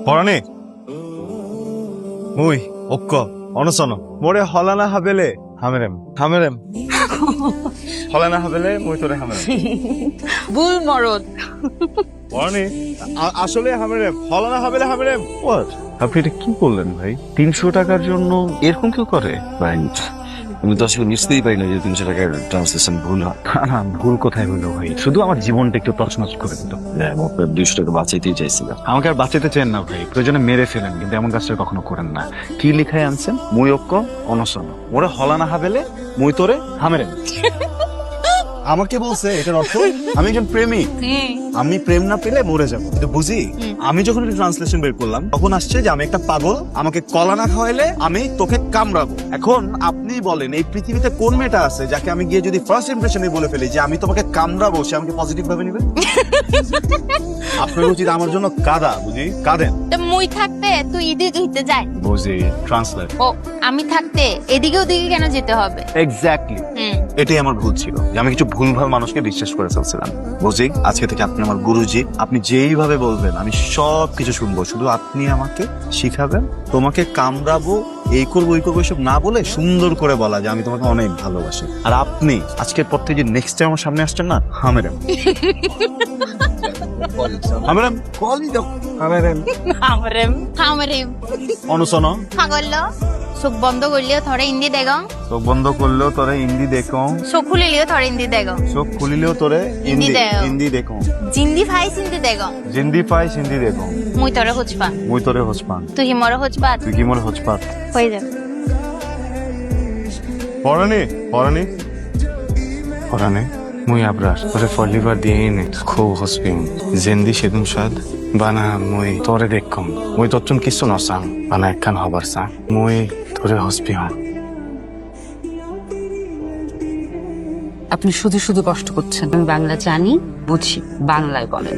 পরাণে মুই অক্ক অনসন মোরে হলানা হাবেলে হামেরেম হামেরেম হলানা হাবেলে মুই তোরে হামেরেম ভুল মরদ। পরাণে আসলে হামেরেম হলানা হাবেলে হামেরেম। হোয়াট, আপনি এটা কি বললেন ভাই? 300 টাকার জন্য এরকম কেউ করে? ভাই আমি তো আসলে নিশ্চয়ই পারি না যে 300 টাকার ট্রান্সলেশন ভুল হয়। না, ভুল কোথায় হলো ভাই? শুধু আমার জীবনটা একটু তছনছ করে দিল। আপনার 200 টাকা বাঁচাইতেই চাইছিলাম। আমাকে আর বাঁচাতে চেন না ভাই, প্রয়োজনে মেরে ফেলেন, কিন্তু এমন কাজটা কখনো করেন না। কি লিখায় আনছেন? মুই ঐক্য অনশন, মোরে হলানা হাবেলে মুই তোরে হামেরেন। আমাকে বলছে এটার অর্থ আমি একজন প্রেমিক, আমি প্রেম না পেলে মরে যাবো। কিন্তু বুঝি আমি যখন এটা ট্রান্সলেশন বের করলাম তখন আসছে যে আমি একটা পাগল, আমাকে কলা না খাওয়াইলে আমি তোকে কামড়াবো। এখন আপনি বলেন এই পৃথিবীতে কোন মেয়েটা আছে যাকে আমি গিয়ে যদি ফার্স্ট ইমপ্রেশনে বলে ফেলি যে আমি তোমাকে কামড়াবো, সে আমাকে পজিটিভ ভাবে নিবে? আপনার উচিত আমার জন্য কাঁদা, বুঝি কাঁদেন। তো মুই থাকতে তুই এদিকে হইতে যায়, বুঝি ট্রান্সলেট। ও আমি থাকতে এদিকে ওদিকে কেন যেতে হবে? এক্স্যাক্টলি, হুম, এটাই আমার ভুল ছিল যে আমি কিছু ভুলভাল মানুষকে বিশ্বাস করে ফেলছিলাম। বুঝি আজকে থেকে আপনি আমার গুরুজি, আপনি যেইভাবে বলবেন আমি সব কিছু শুনবো, শুধু আপনি আমাকে শিখাবেন। তোমাকে কামড়াবো, এই করবো ওই করবো এসব না বলে সুন্দর করে বলা যে আমি তোমাকে অনেক ভালোবাসি। আর আপনি আজকের পর থেকে যে নেক্সট টাইম আমার সামনে আসছেন না, হামেরাম হামেরাম কলই দাও, হামেরাম হামরেম হামরেম অনুসন পাগল চোখ বন্ধ করলিও থরে হিন্দি দেখ, চোখ বন্ধ করলেও তোরে হিন্দি দেখো, চোখ খুলিলিও থরে হিন্দি দেখ, চোখ খুলিলেও তোরে হিন্দি দেখো। হিন্দি দেখো, জিন্দি ফাইস হিন্দি দেখ, জিন্দি পাইস হিন্দি দেখো, মুই তোরে খুঁজপা, মুই তোরে হসপান, তুই হিমরে খুঁজপা, তুই কি মোর হসপাত। হয়ে যাবে। পরানি পরানি পরানে মুই আবরার তোরে ফলিবার দিয়ে নে খুব হসপিং জেন্দি সেদুম সাদ বানা মুই তোরে দেখকম মুই তোর কিছু নসাং বানা একখান হবার সাং মুই তোরে হসপি হম। আপনি শুধু শুধু কষ্ট করছেন। আমি বাংলা জানি, বুঝি, বাংলায় বলেন।